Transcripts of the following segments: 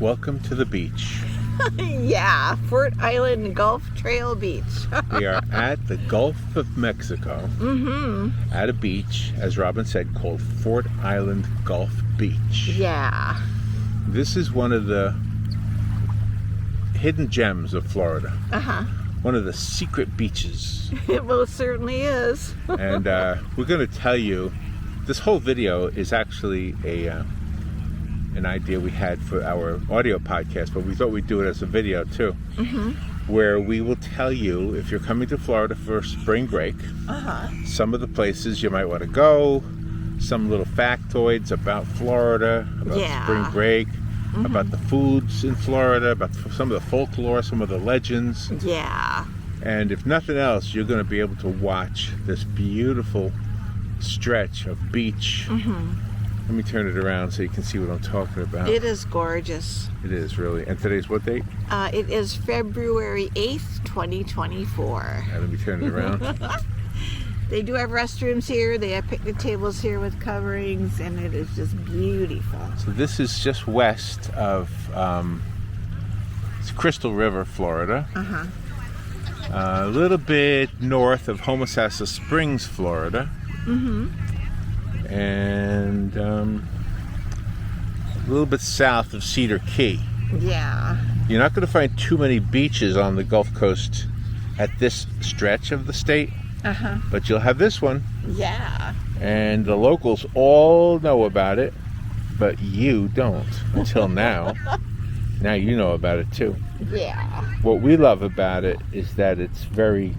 Welcome to the beach. Yeah, Fort Island Gulf Trail Beach. We are at the Gulf of Mexico, at a beach, as Robin said, called Fort Island Gulf Beach. Yeah. This is one of the hidden gems of Florida. One of the secret beaches. It most certainly is. And we're going to tell you, this whole video is actually an idea we had for our audio podcast, but we thought we'd do it as a video too, where we will tell you, if you're coming to Florida for spring break, some of the places you might want to go, some little factoids about Florida, about spring break, about the foods in Florida, about some of the folklore, some of the legends. Yeah. And if nothing else, you're going to be able to watch this beautiful stretch of beach. Let me turn it around so you can see what I'm talking about. It is gorgeous. It is, really. And today's what date? It is February 8th, 2024. Let me turn it around. They do have restrooms here. They have picnic tables here with coverings, and it is just beautiful. So this is just west of it's Crystal River, Florida. A little bit north of Homosassa Springs, Florida. And a little bit south of Cedar Key. Yeah. You're not going to find too many beaches on the Gulf Coast at this stretch of the state, but you'll have this one. Yeah. And the locals all know about it, but you don't until now. Now you know about it too. Yeah. What we love about it is that it's very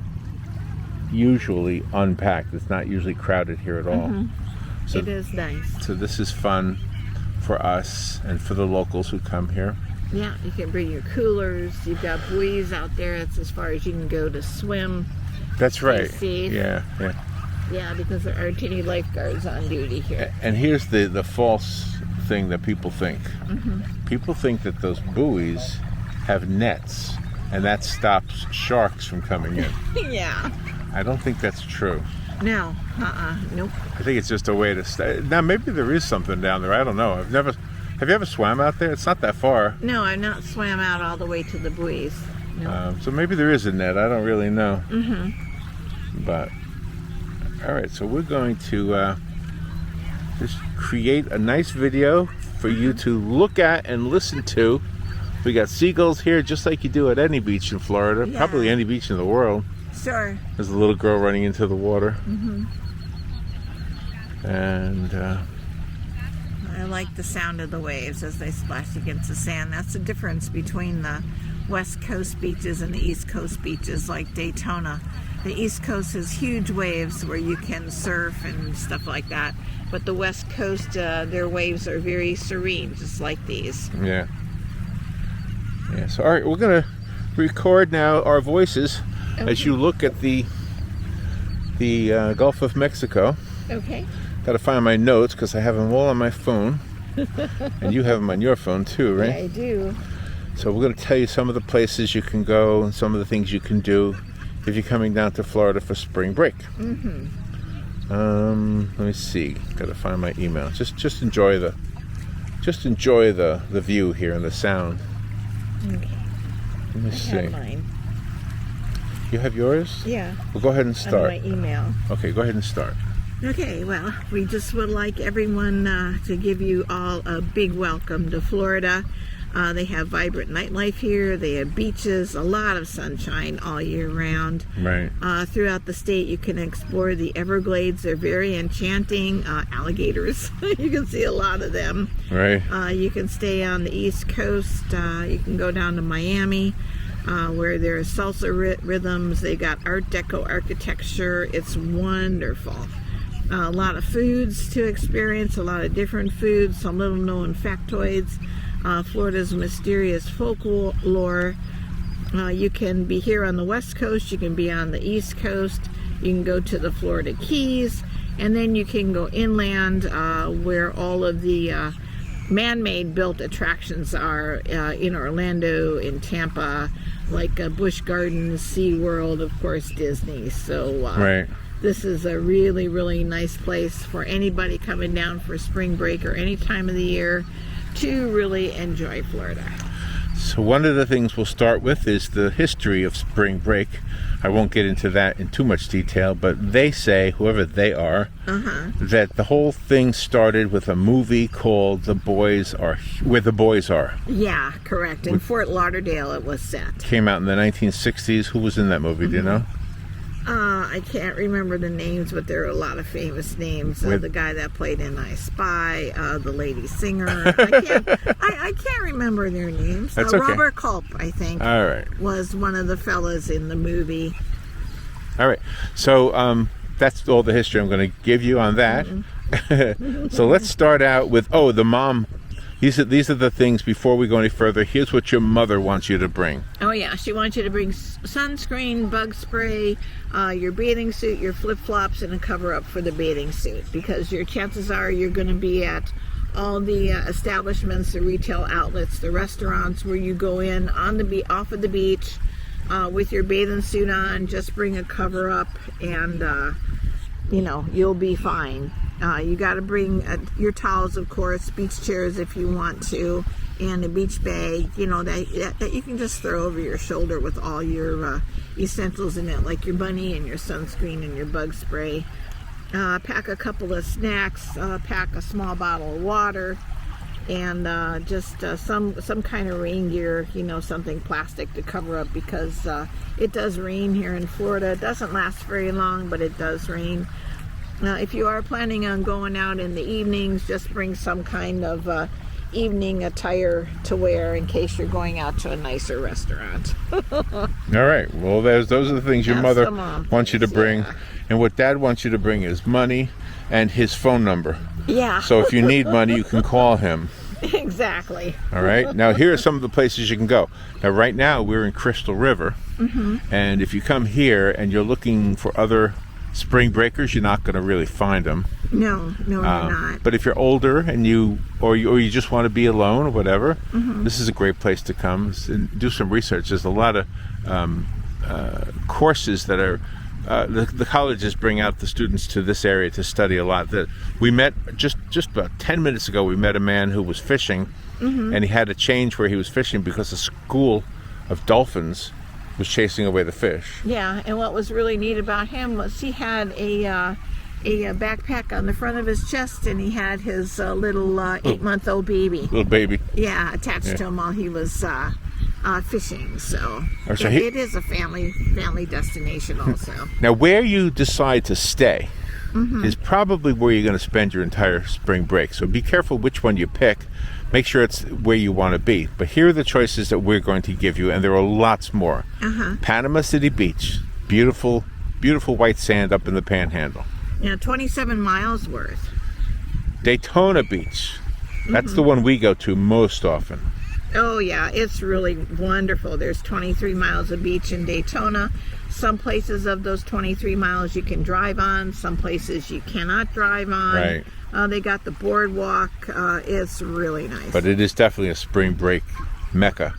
usually unpacked. It's not usually crowded here at all. So, it is nice. So this is fun for us and for the locals who come here. Yeah, you can bring your coolers. You've got buoys out there. It's as far as you can go to swim. That's right. Safe. Yeah. Yeah, because there aren't any lifeguards on duty here. And here's the false thing that people think. People think that those buoys have nets, and that stops sharks from coming in. Yeah. I don't think that's true. No. Nope. I think it's just a way to stay. Now, maybe there is something down there. I don't know. Have you ever swam out there? It's not that far. No, I've not swam out all the way to the buoys. No. So maybe there is a net. I don't really know. But, all right. So we're going to just create a nice video for you to look at and listen to. We got seagulls here just like you do at any beach in Florida. Yeah. Probably any beach in the world. Sure. There's a little girl running into the water. And I like the sound of the waves as they splash against the sand. That's the difference between the West Coast beaches and the East Coast beaches like Daytona. The East Coast has huge waves where you can surf and stuff like that. But the West Coast, their waves are very serene, just like these. Yeah. So, all right, we're going to record now our voices as you look at the Gulf of Mexico. Okay. Got to find my notes because I have them all on my phone. And you have them on your phone too, right? Yeah, I do. So we're going to tell you some of the places you can go and some of the things you can do if you're coming down to Florida for spring break. Let me see. Got to find my email. Just enjoy the view here and the sound. Okay. Let me I see. have mine. You have yours? Yeah. Well, go ahead and start. On my email. Okay, go ahead and start. Okay, well, we just would like everyone to give you all a big welcome to Florida. They have vibrant nightlife here. They have beaches, a lot of sunshine all year round. Right. Throughout the state, you can explore the Everglades. They're very enchanting. Alligators, you can see a lot of them. Right. You can stay on the East Coast. You can go down to Miami, where there's salsa rhythms. They got Art Deco architecture. It's wonderful. A lot of foods to experience, a lot of different foods, some little known factoids. Florida's mysterious folklore. You can be here on the West Coast, you can be on the East Coast, you can go to the Florida Keys, and then you can go inland where all of the man-made built attractions are in Orlando, in Tampa, like Busch Gardens, SeaWorld, of course, Disney. So right. This is a really, really nice place for anybody coming down for spring break or any time of the year to really enjoy Florida. So one of the things we'll start with is the history of spring break. I won't get into that in too much detail, but they say, whoever they are, that the whole thing started with a movie called Where the Boys Are. Yeah, correct. In Fort Lauderdale it was set. Came out in the 1960s. Who was in that movie, do you know? I can't remember the names, but there are a lot of famous names. The guy that played in I Spy, the lady singer. I can't remember their names. That's okay. Robert Culp, I think, All right. was one of the fellas in the movie. All right. So that's all the history I'm going to give you on that. So let's start out with, the mom. These are the things, before we go any further, here's what your mother wants you to bring. Oh yeah, she wants you to bring sunscreen, bug spray, your bathing suit, your flip-flops, and a cover-up for the bathing suit, because your chances are you're going to be at all the establishments, the retail outlets, the restaurants where you go in on off of the beach with your bathing suit on. Just bring a cover-up and you'll be fine. You got to bring your towels, of course, beach chairs if you want to, and a beach bag, that you can just throw over your shoulder with all your essentials in it, like your bunny and your sunscreen and your bug spray. Pack a couple of snacks, pack a small bottle of water, and just some kind of rain gear, something plastic to cover up, because it does rain here in Florida. It doesn't last very long, but it does rain. If you are planning on going out in the evenings, just bring some kind of evening attire to wear in case you're going out to a nicer restaurant. All right. Well, those are the things your mother wants you to bring. Yeah. And what Dad wants you to bring is money and his phone number. Yeah. So if you need money, you can call him. Exactly. All right. Now, here are some of the places you can go. Now, right now, we're in Crystal River. And if you come here and you're looking for other spring breakers, you're not going to really find them. No, you're not. But if you're older and you just want to be alone or whatever, this is a great place to come and do some research. There's a lot of courses that are the colleges bring out the students to this area to study a lot. That we met just about 10 minutes ago. We met a man who was fishing, and he had to change where he was fishing because a school of dolphins was chasing away the fish. Yeah, and what was really neat about him was he had a backpack on the front of his chest, and he had his little 8-month-old baby. Little baby. Yeah, attached to him while he was fishing. So, So it is a family destination also. Now, where you decide to stay is probably where you're going to spend your entire spring break. So be careful which one you pick. Make sure it's where you want to be. But here are the choices that we're going to give you, and there are lots more. Panama City Beach, beautiful, beautiful white sand up in the Panhandle. Yeah, 27 miles worth. Daytona Beach, that's the one we go to most often. Oh yeah, it's really wonderful. There's 23 miles of beach in Daytona. Some places of those 23 miles you can drive on. Some places you cannot drive on. Right. They got the boardwalk. It's really nice. But it is definitely a spring break mecca.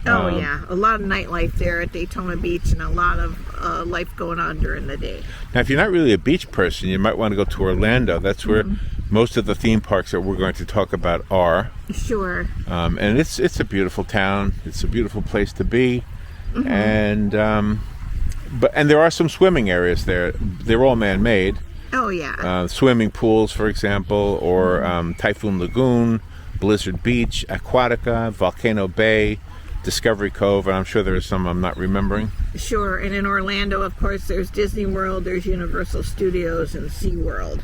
Oh yeah, a lot of nightlife there at Daytona Beach, and a lot of life going on during the day. Now, if you're not really a beach person, you might want to go to Orlando. That's where most of the theme parks that we're going to talk about are. Sure. And it's a beautiful town. It's a beautiful place to be, and there are some swimming areas there. They're all man-made. Oh yeah. Swimming pools, for example, or Typhoon Lagoon, Blizzard Beach, Aquatica, Volcano Bay, Discovery Cove, and I'm sure there's some I'm not remembering. Sure, and in Orlando, of course, there's Disney World, there's Universal Studios, and SeaWorld.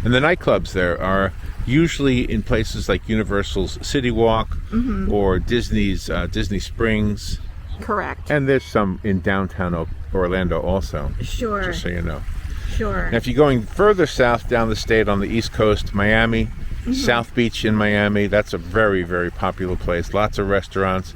And the nightclubs there are usually in places like Universal's City Walk or Disney's Disney Springs. Correct. And there's some in downtown Orlando also. Sure. Just so you know. Sure. Now, if you're going further south down the state on the East Coast, Miami, South Beach in Miami, that's a very, very popular place. Lots of restaurants,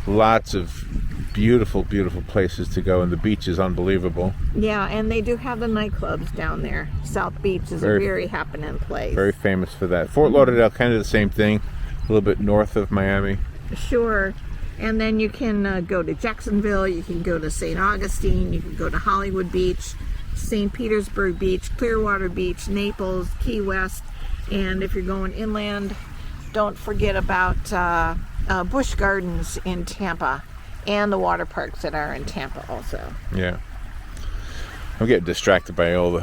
lots of beautiful, beautiful places to go, and the beach is unbelievable. Yeah, and they do have the nightclubs down there. South Beach is a very happening place. Very famous for that. Fort Lauderdale, kind of the same thing, a little bit north of Miami. Sure. And then you can go to Jacksonville, you can go to St. Augustine, you can go to Hollywood Beach, St. Petersburg Beach, Clearwater Beach, Naples, Key West, and if you're going inland don't forget about Busch Gardens in Tampa and the water parks that are in Tampa also. Yeah. I'm getting distracted by all the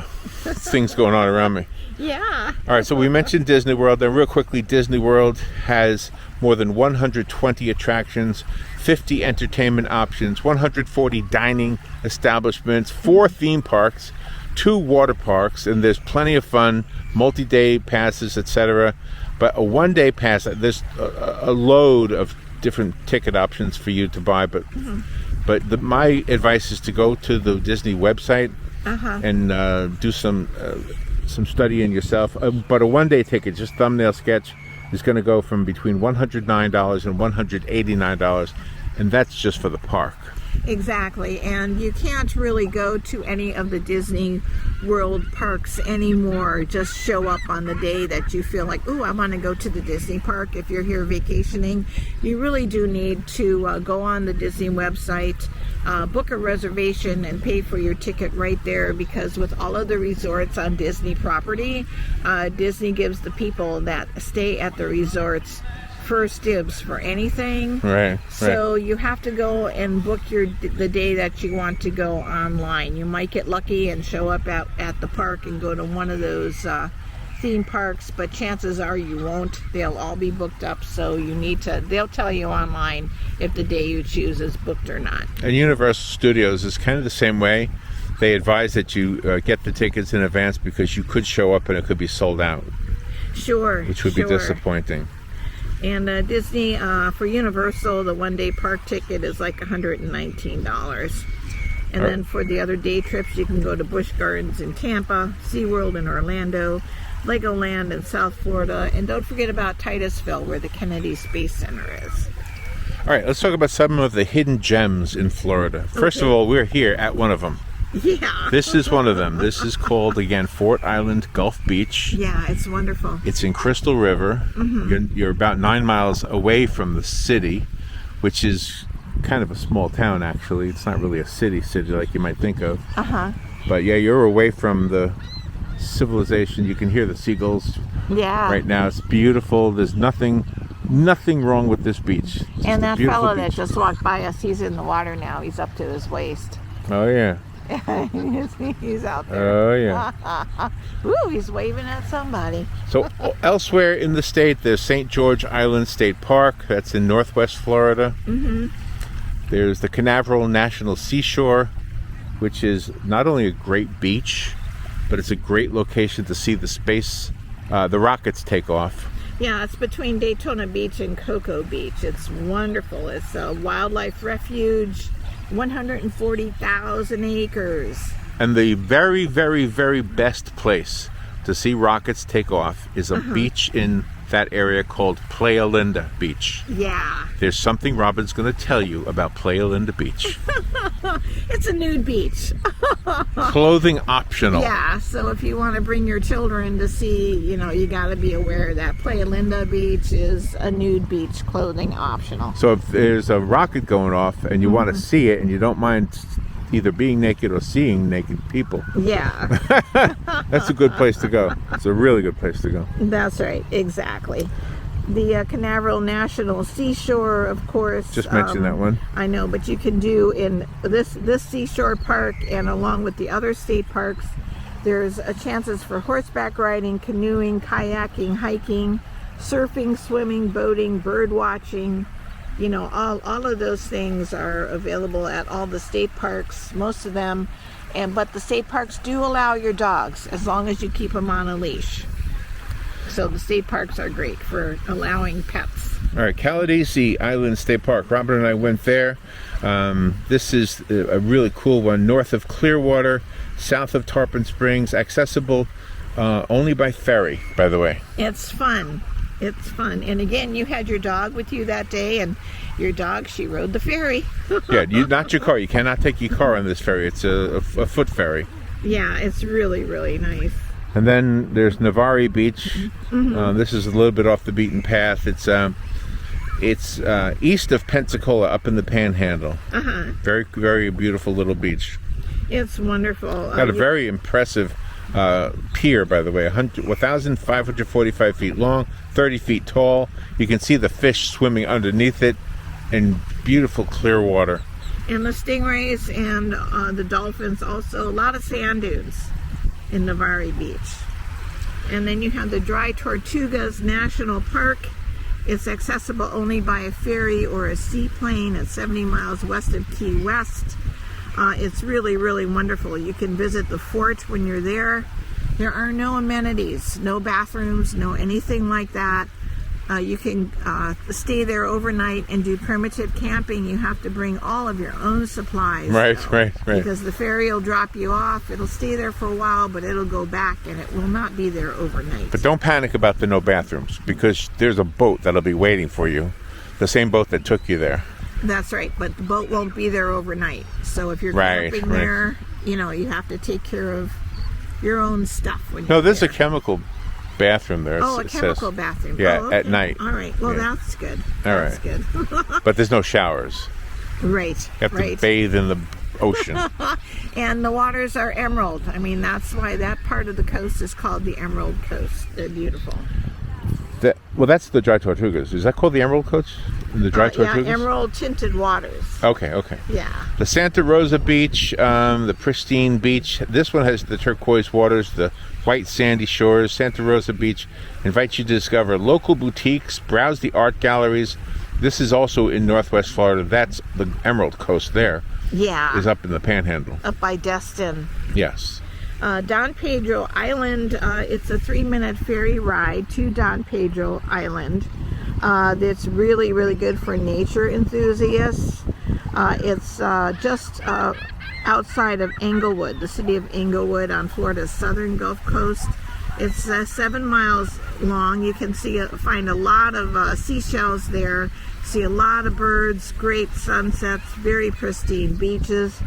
things going on around me. Yeah. All right, so we mentioned Disney World. Then real quickly, Disney World has more than 120 attractions, 50 entertainment options, 140 dining establishments, 4 theme parks, 2 water parks, and there's plenty of fun, multi-day passes, etc. But a one-day pass, there's a load of different ticket options for you to buy. But my advice is to go to the Disney website and do some studying yourself. But a one-day ticket, just thumbnail sketch, is going to go from between $109 and $189, and that's just for the park. Exactly, and you can't really go to any of the Disney World parks anymore. Just show up on the day that you feel like, ooh, I want to go to the Disney park. If you're here vacationing, you really do need to go on the Disney website, book a reservation, and pay for your ticket right there, because with all of the resorts on Disney property, Disney gives the people that stay at the resorts first dibs for anything. Right. So you have to go and book the day that you want to go online. You might get lucky and show up at the park and go to one of those theme parks, but chances are you won't. They'll all be booked up, so they'll tell you online if the day you choose is booked or not. And Universal Studios is kind of the same way. They advise that you get the tickets in advance, because you could show up and it could be sold out. Sure. Which would be disappointing. And Disney, for Universal, the one-day park ticket is like $119. And then for the other day trips, you can go to Busch Gardens in Tampa, SeaWorld in Orlando, Legoland in South Florida, and don't forget about Titusville, where the Kennedy Space Center is. All right, let's talk about some of the hidden gems in Florida. First of all, we're here at one of them. Yeah. This is one of them. This is called, again, Fort Island Gulf Beach. Yeah, it's wonderful. It's in Crystal River. You're about 9 miles away from the city, which is kind of a small town, actually. It's not really a city like you might think of. But yeah, you're away from the civilization. You can hear the seagulls right now. It's beautiful. There's nothing wrong with this beach. And that fellow that just walked by us, he's in the water now. He's up to his waist. Oh, yeah. He's out there. Oh, yeah. Ooh, he's waving at somebody. So elsewhere in the state, there's St. George Island State Park. That's in northwest Florida. There's the Canaveral National Seashore, which is not only a great beach, but it's a great location to see the rockets take off. Yeah, it's between Daytona Beach and Cocoa Beach. It's wonderful. It's a wildlife refuge. 140,000 acres. And the very, very, very best place to see rockets take off is a beach in that area called Playa Linda Beach. Yeah. There's something Robin's going to tell you about Playa Linda Beach. It's a nude beach. Clothing optional. Yeah, so if you want to bring your children to see, you got to be aware that Playa Linda Beach is a nude beach, clothing optional. So if there's a rocket going off and you want to see it and you don't mind either being naked or seeing naked people. Yeah. That's a good place to go. It's a really good place to go. That's right, exactly. The Canaveral National Seashore, of course. Just mentioned that one. I know, but you can do in this seashore park, and along with the other state parks, there's chances for horseback riding, canoeing, kayaking, hiking, surfing, swimming, boating, bird watching. All of those things are available at all the state parks, most of them. But the state parks do allow your dogs, as long as you keep them on a leash. So the state parks are great for allowing pets. All right, Caladesi Island State Park. Robin and I went there. This is a really cool one, north of Clearwater, south of Tarpon Springs, accessible only by ferry, by the way. It's fun. It's fun. And again, you had your dog with you that day, and your dog, she rode the ferry. Yeah, not your car. You cannot take your car on this ferry. It's a foot ferry. Yeah, it's really, really nice. And then there's Navarre Beach. This is a little bit off the beaten path. It's east of Pensacola, up in the Panhandle. Very, very beautiful little beach. It's wonderful. Got a very impressive pier, by the way, 1,545 feet long, 30 feet tall. You can see the fish swimming underneath it in beautiful clear water. And the stingrays and the dolphins also. A lot of sand dunes in Navarre Beach. And then you have the Dry Tortugas National Park. It's accessible only by a ferry or a seaplane at 70 miles west of Key West. It's really, really wonderful. You can visit the fort when you're there. There are no amenities, no bathrooms, no anything like that. You can stay there overnight and do primitive camping. You have to bring all of your own supplies. Right. Because the ferry will drop you off. It'll stay there for a while, but it'll go back, and it will not be there overnight. But don't panic about the no bathrooms, because there's a boat that'll be waiting for you. The same boat that took you there. That's right, but the boat won't be there overnight. So if you're camping there, you have to take care of your own stuff. No, there's a chemical bathroom there. Oh, a chemical bathroom. Yeah, okay. at night. All right. Well, that's good. All that's good. But there's no showers. Right. You have to bathe in the ocean. And the waters are emerald. I mean, that's why that part of the coast is called the Emerald Coast. They're beautiful. Well, that's the Dry Tortugas. Is that called the Emerald Coast? The Dry Tortugas? Yeah, emerald tinted waters. Okay. Yeah. The Santa Rosa Beach, the pristine beach. This one has the turquoise waters, the white sandy shores. Santa Rosa Beach invites you to discover local boutiques, browse the art galleries. This is also in Northwest Florida. That's the Emerald Coast there. Yeah. Is up in the Panhandle. Up by Destin. Yes. Don Pedro Island, it's a 3-minute ferry ride to Don Pedro Island. That's really, really good for nature enthusiasts. It's just outside of Englewood, the city of Englewood on Florida's southern Gulf Coast. It's 7 miles long. You can find a lot of seashells there, see a lot of birds, great sunsets, very pristine beaches.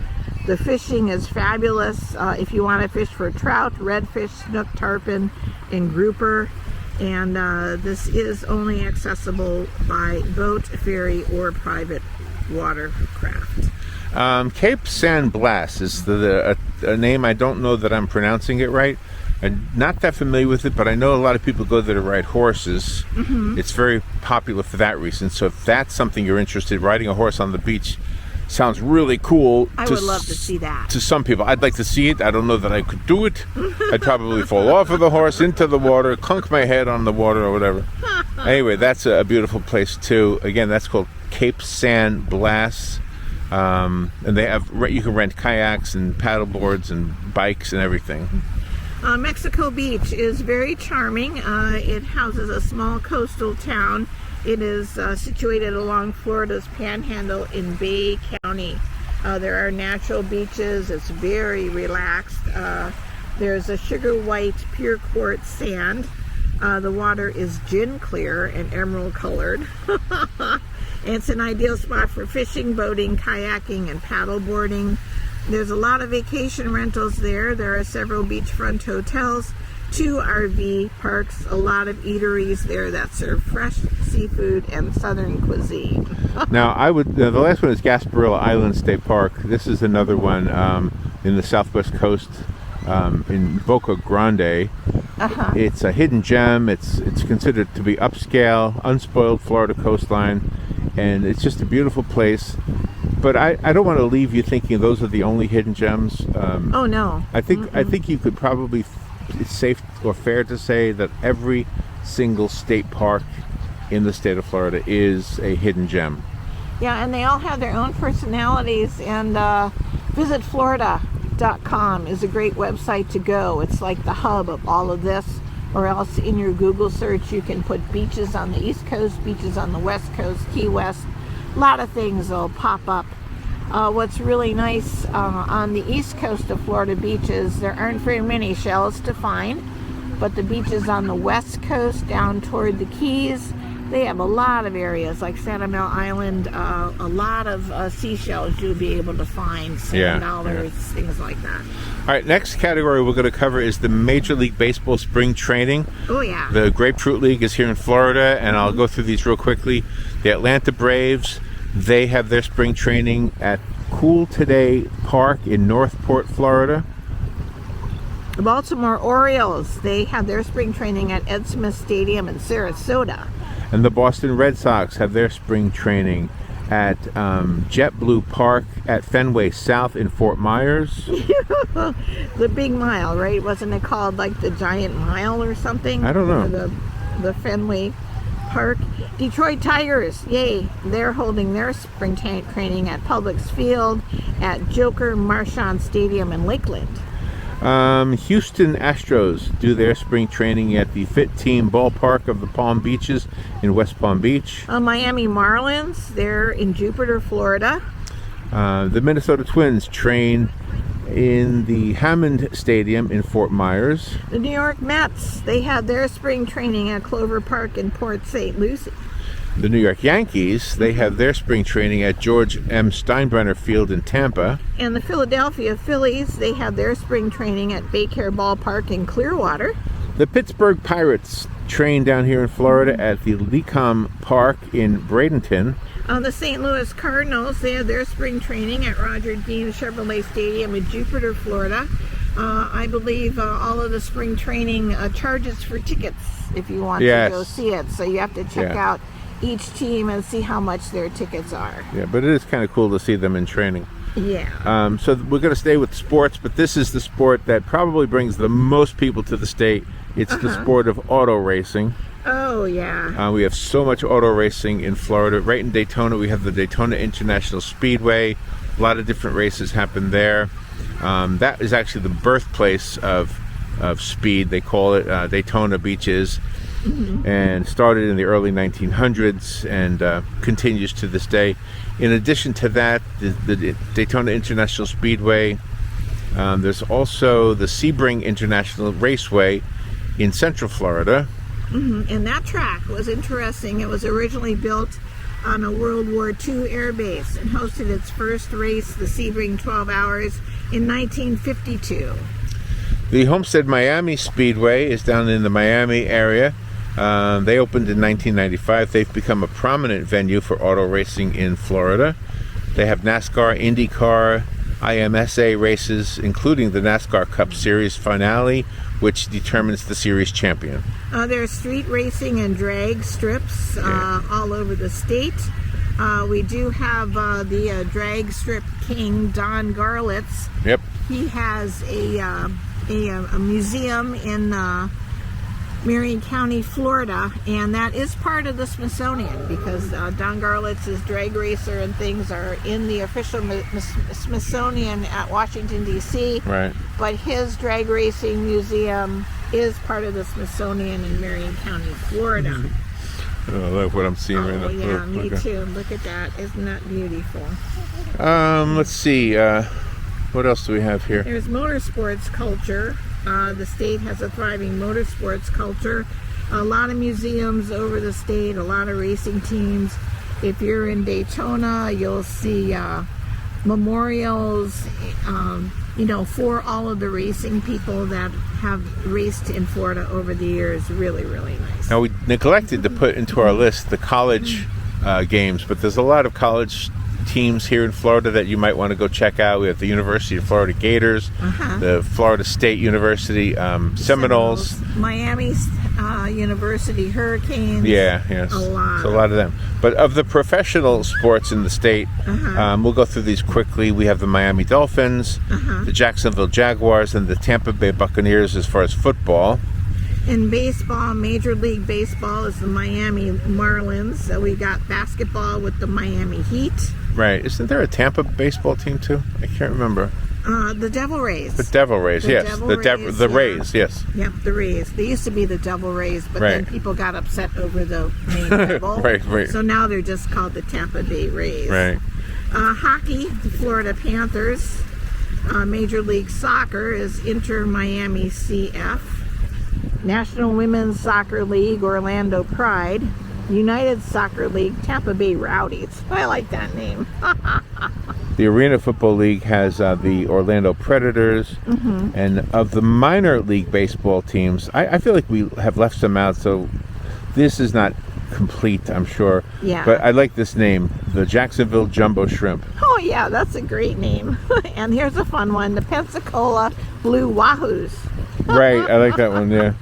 The fishing is fabulous. If you want to fish for trout, redfish, snook, tarpon, and grouper. And this is only accessible by boat, ferry, or private watercraft. Cape San Blas is a name. I don't know that I'm pronouncing it right. I'm not that familiar with it, but I know a lot of people go there to ride horses. Mm-hmm. It's very popular for that reason. So if that's something you're interested in, riding a horse on the beach sounds really cool. I would love to see that. To some people. I'd like to see it. I don't know that I could do it. I'd probably fall off of the horse into the water, clunk my head on the water or whatever. Anyway, that's a beautiful place too. Again, that's called Cape San Blas. And you can rent kayaks and paddle boards and bikes and everything. Mexico Beach is very charming. It houses a small coastal town. It is situated along Florida's Panhandle in Bay County. There are natural beaches. It's very relaxed. There's a sugar white pure quartz sand. The water is gin clear and emerald colored. It's an ideal spot for fishing, boating, kayaking, and paddle boarding. There's a lot of vacation rentals there. There are several beachfront hotels, 2 RV parks, a lot of eateries there that serve fresh seafood and southern cuisine. Now, the last one is Gasparilla Island State Park. This is another one in the southwest coast in Boca Grande. Uh-huh. It's a hidden gem. It's considered to be upscale, unspoiled Florida coastline, and it's just a beautiful place. But I don't want to leave you thinking those are the only hidden gems. Oh no! I think you could probably. It's safe or fair to say that every single state park in the state of Florida is a hidden gem. Yeah, and they all have their own personalities. And visitflorida.com is a great website to go. It's like the hub of all of this. Or else in your Google search you can put beaches on the East Coast, beaches on the West Coast, Key West. A lot of things will pop up. What's really nice on the east coast of Florida beaches, there aren't very many shells to find, but the beaches on the west coast down toward the Keys, they have a lot of areas like Santa Mel Island, a lot of seashells you'll be able to find, sand dollars, things like that. All right, next category we're going to cover is the Major League Baseball spring training. Oh yeah. The Grapefruit League is here in Florida, and I'll go through these real quickly. The Atlanta Braves, they have their spring training at Cool Today Park in Northport, Florida. The Baltimore Orioles, they have their spring training at Ed Smith Stadium in Sarasota. And the Boston Red Sox have their spring training at JetBlue Park at Fenway South in Fort Myers. The big mile, right? Wasn't it called like the Giant Mile or something? I don't know. The Fenway Park. Detroit Tigers, yay! They're holding their spring training at Publix Field at Joker Marchand Stadium in Lakeland. Houston Astros do their spring training at the Fit Team Ballpark of the Palm Beaches in West Palm Beach. Miami Marlins, they're in Jupiter, Florida. The Minnesota Twins train in the Hammond Stadium in Fort Myers. The New York Mets, they had their spring training at Clover Park in Port St. Lucie. The New York Yankees, they have their spring training at George M. Steinbrenner Field in Tampa. And the Philadelphia Phillies, they had their spring training at Baycare Ballpark in Clearwater. The Pittsburgh Pirates train down here in Florida at the Lecom Park in Bradenton. The St. Louis Cardinals, they had their spring training at Roger Dean Chevrolet Stadium in Jupiter, Florida. I believe all of the spring training charges for tickets if you want to go see it. So you have to check out each team and see how much their tickets are. Yeah, but it is kind of cool to see them in training. Yeah. So we're going to stay with sports, but this is the sport that probably brings the most people to the state. It's the sport of auto racing. Oh, yeah. We have so much auto racing in Florida. Right in Daytona, we have the Daytona International Speedway. A lot of different races happen there. That is actually the birthplace of speed. They call it Daytona Beaches. And started in the early 1900s and continues to this day. In addition to that, the Daytona International Speedway, there's also the Sebring International Raceway in Central Florida. And that track was interesting. It was originally built on a World War II air base and hosted its first race, the Sebring 12 Hours, in 1952. The Homestead Miami Speedway is down in the Miami area. They opened in 1995. They've become a prominent venue for auto racing in Florida. They have NASCAR, IndyCar, IMSA races, including the NASCAR Cup Series finale, which determines the series champion. There's street racing and drag strips all over the state. We do have the drag strip king, Don Garlitz. Yep. He has a museum in Marion County, Florida, and that is part of the Smithsonian because Don Garlitz's drag racer and things are in the official Smithsonian at Washington, D.C. Right. But his drag racing museum is part of the Smithsonian in Marion County, Florida. I love what I'm seeing right now. Yeah, me too. Look at that. Isn't that beautiful? Let's see. What else do we have here? There's motorsports culture. The state has a thriving motorsports culture. A lot of museums over the state, a lot of racing teams. If you're in Daytona, you'll see memorials, for all of the racing people that have raced in Florida over the years. Really, really nice. Now, we neglected to put into our list the college games, but there's a lot of college teams here in Florida that you might want to go check out. We have the University of Florida Gators, the Florida State University Seminoles, Miami University Hurricanes. Yes. A lot. So a lot of them. But of the professional sports in the state, we'll go through these quickly. We have the Miami Dolphins, the Jacksonville Jaguars, and the Tampa Bay Buccaneers as far as football. In baseball, Major League Baseball is the Miami Marlins. So we got basketball with the Miami Heat. Right. Isn't there a Tampa baseball team too? I can't remember. The Devil Rays. The Devil Rays, yes. The Rays, yes. Yep, the Rays. They used to be the Devil Rays, but then people got upset over the name Devil. Right. So now they're just called the Tampa Bay Rays. Right. Hockey, the Florida Panthers. Major League Soccer is Inter Miami CF. National Women's Soccer League, Orlando Pride. United Soccer League, Tampa Bay Rowdies. I like that name. The Arena Football League has the Orlando Predators. And of the minor league baseball teams, I feel like we have left some out, so this is not complete, I'm sure. Yeah. But I like this name, the Jacksonville Jumbo Shrimp. Oh, yeah, that's a great name. And here's a fun one, the Pensacola Blue Wahoos. Right, I like that one, yeah.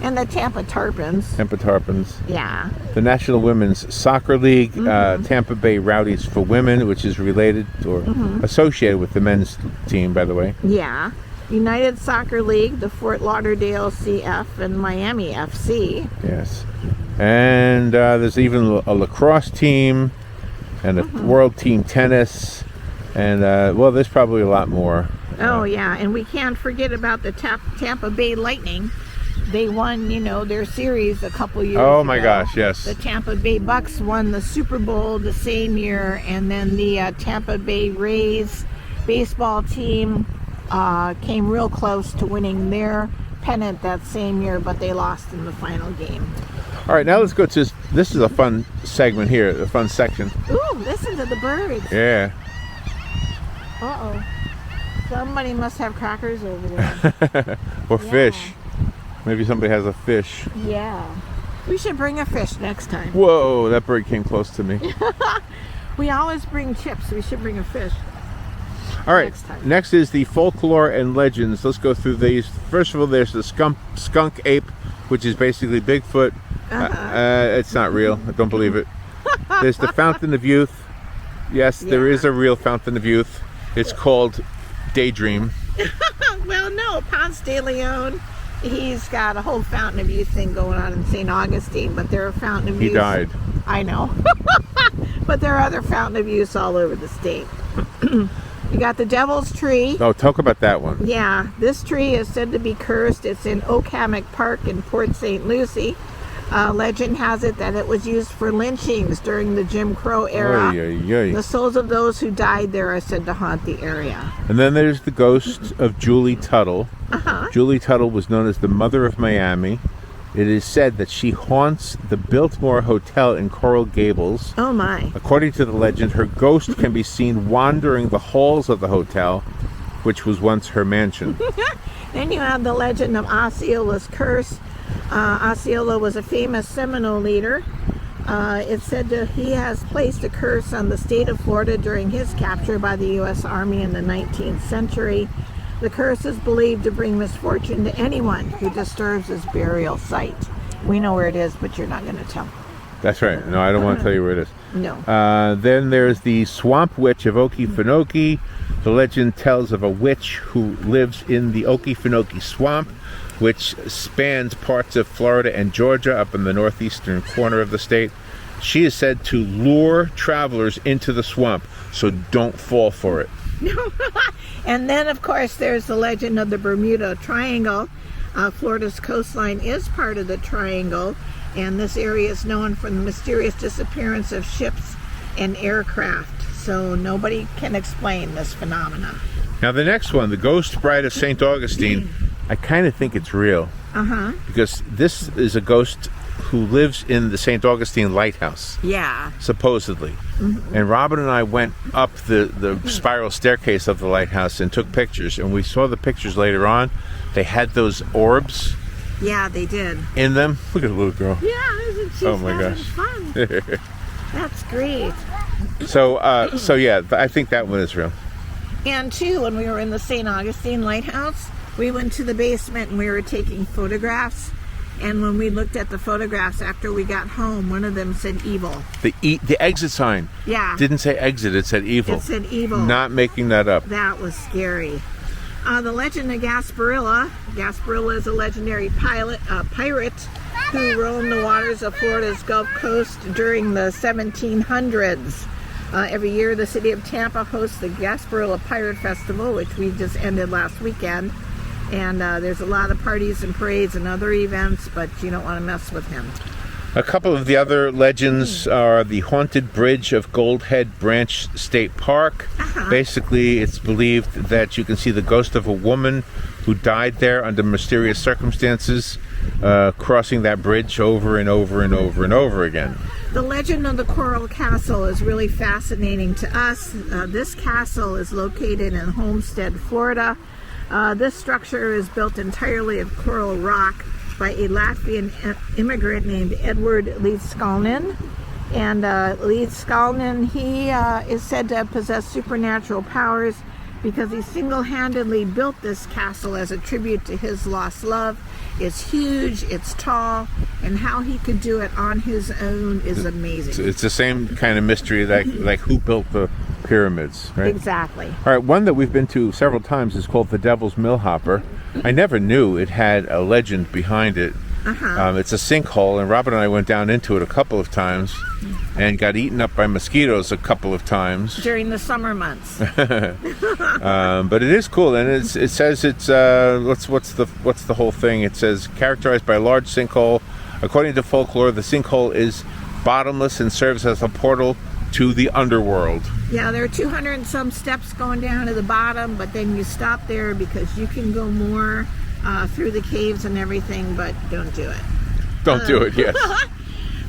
And the Tampa Tarpons. Tampa Tarpons. Yeah. The National Women's Soccer League, Tampa Bay Rowdies for Women, which is related or associated with the men's team, by the way. Yeah. United Soccer League, the Fort Lauderdale CF, and Miami FC. Yes. And there's even a lacrosse team and a world team tennis. And, well, there's probably a lot more. Oh, yeah. And we can't forget about the Tampa Bay Lightning. They won, you know, their series a couple years ago. Oh, my gosh, yes. The Tampa Bay Bucks won the Super Bowl the same year. And then the Tampa Bay Rays baseball team came real close to winning their pennant that same year, but they lost in the final game. All right, now let's go to this is a fun segment here, a fun section. Ooh, listen to the birds. Yeah. Uh-oh. Somebody must have crackers over there. Or fish. Maybe somebody has a fish. Yeah. We should bring a fish next time. Whoa, that bird came close to me. We always bring chips. We should bring a fish. All right, next is the folklore and legends. Let's go through these. First of all, there's the skunk ape, which is basically Bigfoot. It's not real. I don't believe it. There's the Fountain of Youth. Yes, there is a real Fountain of Youth. It's called Daydream. Well, no, Ponce de Leon, he's got a whole Fountain of Youth thing going on in St. Augustine, but there are Fountain of Youth. He died. I know. But there are other Fountain of Youth all over the state. You got the Devil's Tree. Oh, talk about that one. Yeah, this tree is said to be cursed. It's in Oak Hammock Park in Port St. Lucie. Legend has it that it was used for lynchings during the Jim Crow era. The souls of those who died there are said to haunt the area. And then there's the ghost of Julie Tuttle. Julie Tuttle was known as the Mother of Miami. It is said that she haunts the Biltmore Hotel in Coral Gables. Oh my. According to the legend, her ghost can be seen wandering the halls of the hotel, which was once her mansion. Then you have the legend of Osceola's curse. Osceola was a famous Seminole leader. It's said that he has placed a curse on the state of Florida during his capture by the U.S. Army in the 19th century. The curse is believed to bring misfortune to anyone who disturbs his burial site. We know where it is, but you're not going to tell. That's right. No, I don't want to tell you where it is. No. Then there's the Swamp Witch of Okefenokee. The legend tells of a witch who lives in the Okefenokee Swamp, which spans parts of Florida and Georgia up in the northeastern corner of the state. She is said to lure travelers into the swamp, so don't fall for it. And then, of course, there's the legend of the Bermuda Triangle. Florida's coastline is part of the triangle, and this area is known for the mysterious disappearance of ships and aircraft. So nobody can explain this phenomenon. Now the next one, the Ghost Bride of St. Augustine, I kind of think it's real. Because this is a ghost who lives in the St. Augustine Lighthouse. Yeah. Supposedly. And Robin and I went up the spiral staircase of the lighthouse and took pictures. And we saw the pictures later on. They had those orbs. Yeah, they did. In them. Look at the little girl. Yeah, isn't she? Oh my gosh. Fun. That's great. So yeah, I think that one is real. And too, when we were in the St. Augustine Lighthouse, we went to the basement and we were taking photographs. And when we looked at the photographs after we got home, one of them said evil. The exit sign. Yeah. Didn't say exit, it said evil. It said evil. Not making that up. That was scary. The legend of Gasparilla. Gasparilla is a legendary pirate who roamed the waters of Florida's Gulf Coast during the 1700s. Every year, the city of Tampa hosts the Gasparilla Pirate Festival, which we just ended last weekend. And there's a lot of parties and parades and other events, but you don't want to mess with him. A couple of the other legends are the Haunted Bridge of Goldhead Branch State Park. Basically, it's believed that you can see the ghost of a woman who died there under mysterious circumstances, crossing that bridge over and over and over and over again. The legend of the Coral Castle is really fascinating to us. This castle is located in Homestead, Florida. This structure is built entirely of coral rock by a Latvian immigrant named Edward Leedskalnin. And Leedskalnin, he is said to possess supernatural powers because he single-handedly built this castle as a tribute to his lost love. It's huge, it's tall, and how he could do it on his own is amazing. It's the same kind of mystery like who built the pyramids, right? Exactly. All right, one that we've been to several times is called the Devil's Millhopper. I never knew it had a legend behind it. It's a sinkhole, and Robin and I went down into it a couple of times and got eaten up by mosquitoes a couple of times. During the summer months. But it is cool, and it says it's what's the whole thing? It says characterized by a large sinkhole. According to folklore, the sinkhole is bottomless and serves as a portal to the underworld. Yeah, there are 200 and some steps going down to the bottom, but then you stop there because you can go more through the caves and everything, but don't do it. Don't do it, yes.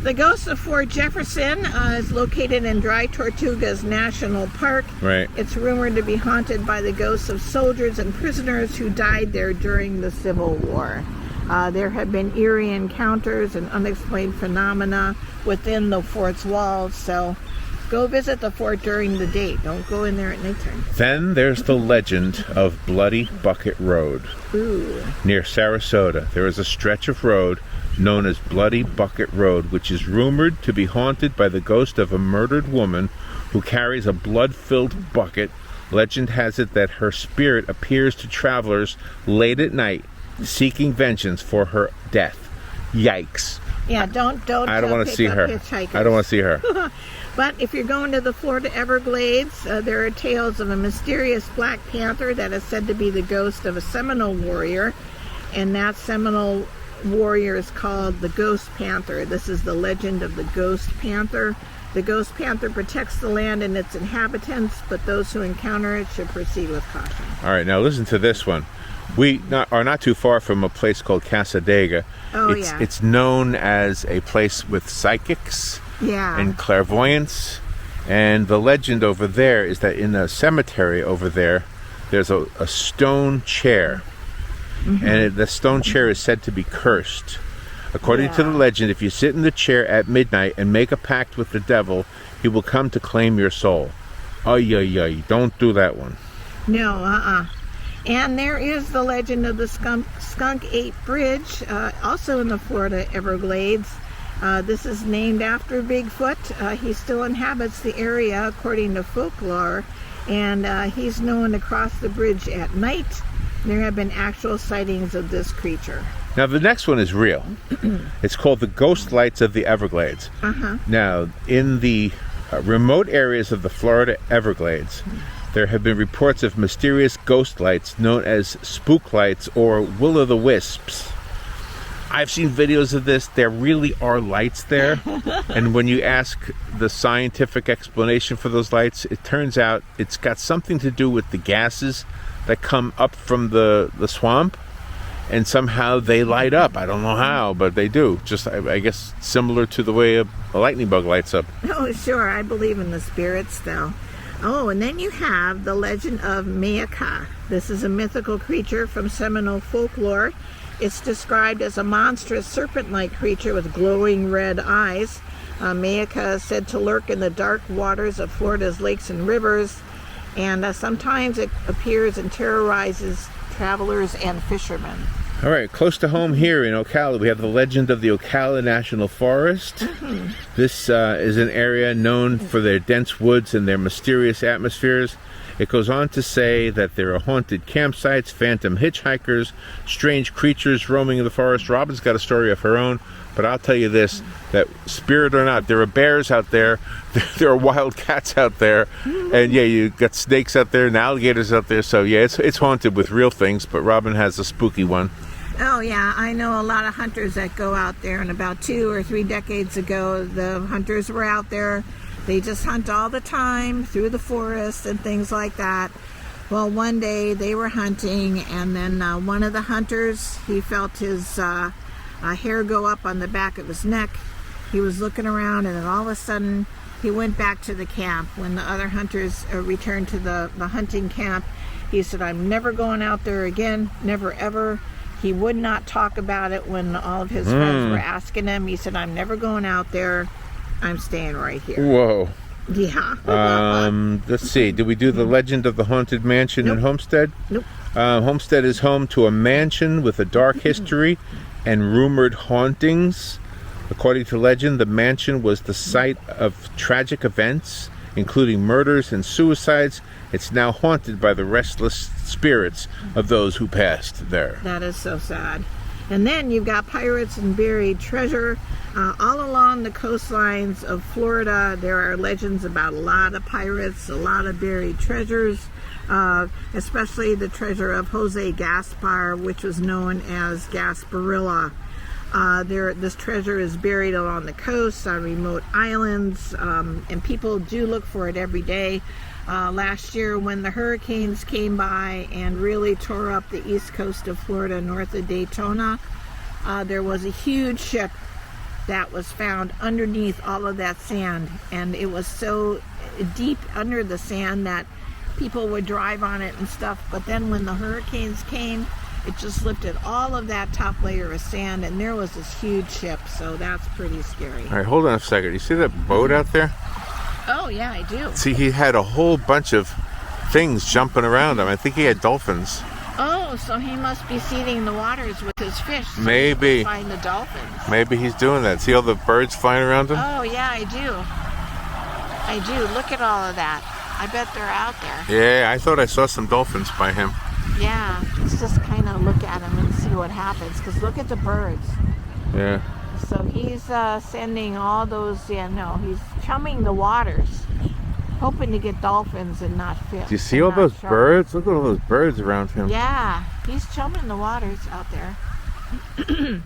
The ghost of Fort Jefferson is located in Dry Tortugas National Park. Right. It's rumored to be haunted by the ghosts of soldiers and prisoners who died there during the Civil War. There have been eerie encounters and unexplained phenomena within the fort's walls, so go visit the fort during the day. Don't go in there at nighttime. Then there's the legend of Bloody Bucket Road. Ooh. Near Sarasota, there is a stretch of road known as Bloody Bucket Road, which is rumored to be haunted by the ghost of a murdered woman who carries a blood-filled bucket. Legend has it that her spirit appears to travelers late at night, seeking vengeance for her death. Yikes. Yeah, don't I don't want to see her. I don't want to see her. But if you're going to the Florida Everglades, there are tales of a mysterious Black Panther that is said to be the ghost of a Seminole warrior, and that Seminole warrior is called the Ghost Panther. This is the legend of the Ghost Panther. The Ghost Panther protects the land and its inhabitants, but those who encounter it should proceed with caution. All right, now listen to this one. We are not too far from a place called Casadega. It's known as a place with psychics and clairvoyance. And the legend over there is that in a cemetery over there, there's a stone chair. And the stone chair is said to be cursed. According to the legend, if you sit in the chair at midnight and make a pact with the devil, he will come to claim your soul. Ay, don't do that one. No, And there is the legend of the Skunk Ape Bridge, also in the Florida Everglades. This is named after Bigfoot. He still inhabits the area, according to folklore, and he's known to cross the bridge at night. There have been actual sightings of this creature. Now, the next one is real. It's called the Ghost Lights of the Everglades. Now, in the remote areas of the Florida Everglades, there have been reports of mysterious ghost lights known as spook lights or will-o'-the-wisps. I've seen videos of this. There really are lights there. And when you ask the scientific explanation for those lights, it turns out it's got something to do with the gases that come up from the swamp. And somehow they light up. I don't know how, but they do. Just, I guess, similar to the way a lightning bug lights up. Oh, sure. I believe in the spirits, though. Oh, and then you have the legend of Mayaka. This is a mythical creature from Seminole folklore. It's described as a monstrous serpent-like creature with glowing red eyes. Mayaka is said to lurk in the dark waters of Florida's lakes and rivers, and sometimes it appears and terrorizes travelers and fishermen. All right, close to home here in Ocala, we have the legend of the Ocala National Forest. This is an area known for their dense woods and their mysterious atmospheres. It goes on to say that there are haunted campsites, phantom hitchhikers, strange creatures roaming in the forest. Robin's got a story of her own, but I'll tell you this, that spirit or not, there are bears out there, there are wild cats out there, and yeah, you got snakes out there and alligators out there, so yeah, it's haunted with real things, but Robin has a spooky one. Oh yeah, I know a lot of hunters that go out there, and about 2 or 3 decades ago, the hunters were out there. They just hunt all the time through the forest and things like that. Well, one day they were hunting, and then one of the hunters, he felt his hair go up on the back of his neck. He was looking around, and then all of a sudden he went back to the camp. When the other hunters returned to the hunting camp, he said, "I'm never going out there again, never ever." He would not talk about it when all of his friends were asking him. He said, "I'm never going out there. I'm staying right here." Whoa. Yeah. Let's see. Did we do the legend of the haunted mansion in Homestead? Nope. Homestead is home to a mansion with a dark history and rumored hauntings. According to legend, the mansion was the site of tragic events, including murders and suicides. It's now haunted by the restless spirits of those who passed there. That is so sad. And then you've got pirates and buried treasure. All along the coastlines of Florida, there are legends about a lot of pirates, a lot of buried treasures, especially the treasure of Jose Gaspar, which was known as Gasparilla. This treasure is buried along the coast on remote islands, and people do look for it every day. Last year, when the hurricanes came by and really tore up the east coast of Florida north of Daytona, there was a huge ship that was found underneath all of that sand, and it was so deep under the sand that people would drive on it and stuff. But then when the hurricanes came, it just lifted all of that top layer of sand, and there was this huge ship. So that's pretty scary. All right, hold on a second. You see that boat out there? Oh yeah, I do. See, he had a whole bunch of things jumping around him. I think he had dolphins. Oh, so he must be seeding the waters with his fish. So Maybe. he can find the dolphins. Maybe he's doing that. See all the birds flying around him? Oh yeah, I do. I do. Look at all of that. I bet they're out there. Yeah, I thought I saw some dolphins by him. Yeah, let's just kind of look at him and see what happens. Because look at the birds. Yeah. So he's sending all those, he's chumming the waters, hoping to get dolphins and not fish. Do you see all those birds? Look at all those birds around him. Yeah, he's chumming the waters out there.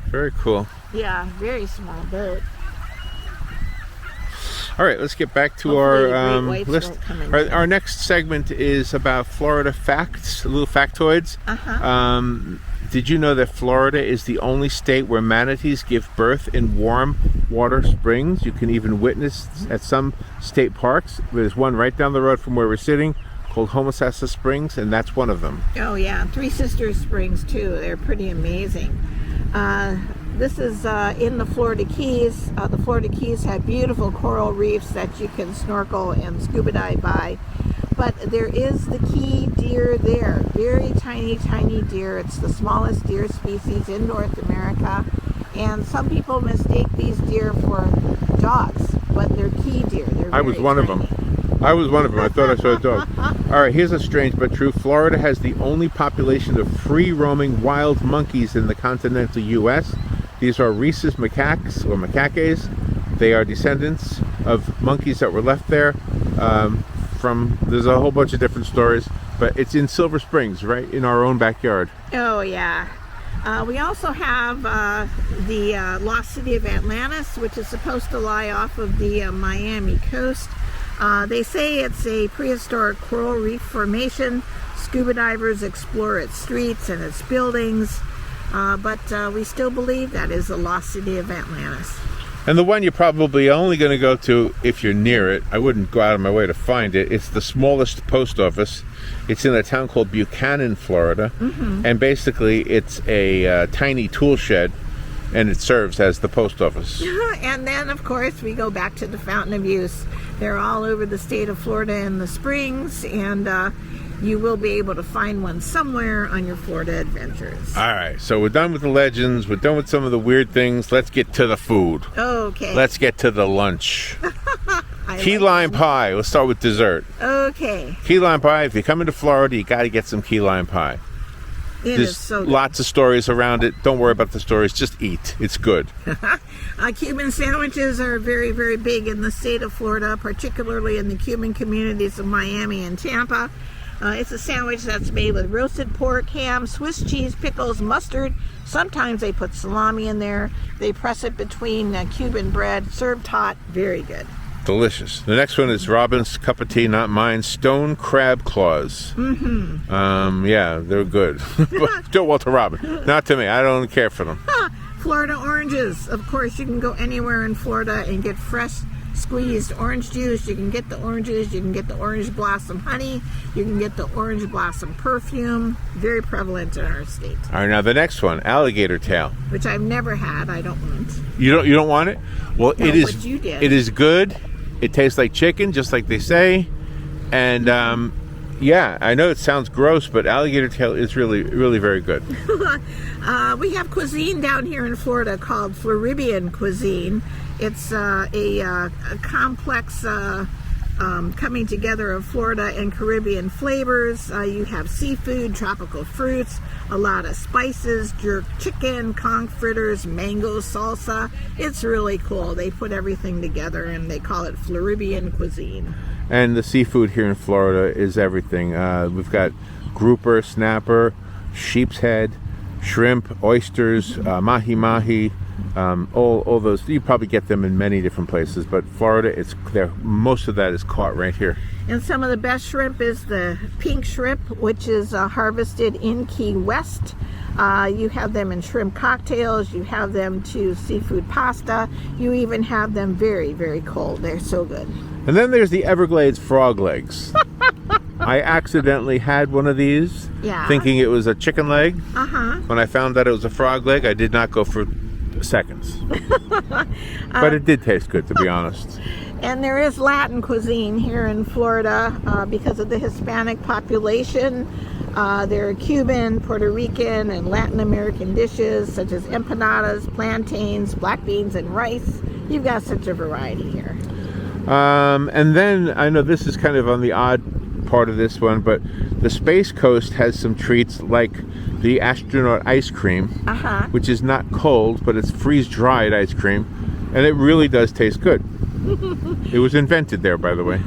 Very cool. Yeah, very small boat. All right, let's get back to Hopefully our the great whites list. won't come in. Our next segment is about Florida facts, little factoids. Did you know that Florida is the only state where manatees give birth in warm water springs? You can even witness at some state parks. There's one right down the road from where we're sitting called Homosassa Springs, and that's one of them. Oh yeah, Three Sisters Springs too. They're pretty amazing. This is in the Florida Keys. The Florida Keys have beautiful coral reefs that you can snorkel and scuba dive by. But there is the key deer there. Very tiny, tiny deer. It's the smallest deer species in North America. And some people mistake these deer for dogs, but they're key deer. I was one of them. I thought I saw a dog. All right, here's a strange but true. Florida has the only population of free-roaming wild monkeys in the continental U.S. These are rhesus macaques, or macaques. They are descendants of monkeys that were left there. There's a whole bunch of different stories, but it's in Silver Springs, right in our own backyard. Oh yeah. We also have the lost city of Atlantis, which is supposed to lie off of the Miami coast. They say it's a prehistoric coral reef formation. Scuba divers explore its streets and its buildings, but we still believe that is the lost city of Atlantis. And the one you're probably only going to go to if you're near it, I wouldn't go out of my way to find it, it's the smallest post office. It's in a town called Buchanan, Florida. And basically it's a tiny tool shed, and it serves as the post office. And then, of course, we go back to the Fountain of Youth. They're all over the state of Florida in the springs, and you will be able to find one somewhere on your Florida adventures. All right, so we're done with the legends. We're done with some of the weird things. Let's get to the food. Okay. Let's get to the lunch. Key lime pie. Let's start with dessert. Okay. Key lime pie. If you're coming to Florida, you got to get some key lime pie. It There's is so good. lots of stories around it. Don't worry about the stories. Just eat. It's good. Cuban sandwiches are very, very big in the state of Florida, particularly in the Cuban communities of Miami and Tampa. It's a sandwich that's made with roasted pork, ham, Swiss cheese, pickles, mustard. Sometimes they put salami in there. They press it between Cuban bread, served hot. Very good. Delicious. The next one is Robin's cup of tea, not mine. Stone crab claws. Yeah, they're good. Well, to Robin. Not to me. I don't care for them. Florida oranges. Of course, you can go anywhere in Florida and get fresh squeezed orange juice. You can get the oranges. You can get the orange blossom honey. You can get the orange blossom perfume. Very prevalent in our state. All right, now the next one, alligator tail. Which I've never had. I don't want. You don't want it? Well, No, it is. but you did. It is good. It tastes like chicken, just like they say. And yeah, I know it sounds gross, but alligator tail is really, really very good. We have cuisine down here in Florida called Floridian cuisine. It's a complex coming together of Florida and Caribbean flavors. You have seafood, tropical fruits, a lot of spices, jerk chicken, conch fritters, mango salsa. It's really cool. They put everything together and they call it Floridian cuisine. And the seafood here in Florida is everything. We've got grouper, snapper, sheep's head, shrimp, oysters, mahi-mahi, all those. You probably get them in many different places, but Florida, it's there. Most of that is caught right here. And some of the best shrimp is the pink shrimp, which is harvested in Key West. You have them in shrimp cocktails. You have them to seafood pasta. You even have them very, very cold. They're so good. And then there's the Everglades frog legs. I accidentally had one of these, thinking it was a chicken leg. When I found that it was a frog leg, I did not go for seconds. But it did taste good, to be honest. And there is Latin cuisine here in Florida because of the Hispanic population. There are Cuban, Puerto Rican, and Latin American dishes such as empanadas, plantains, black beans, and rice. You've got such a variety here. And then, I know this is kind of on the odd part of this one, but the Space Coast has some treats like the astronaut ice cream, which is not cold, but it's freeze-dried ice cream, and it really does taste good. It was invented there, by the way.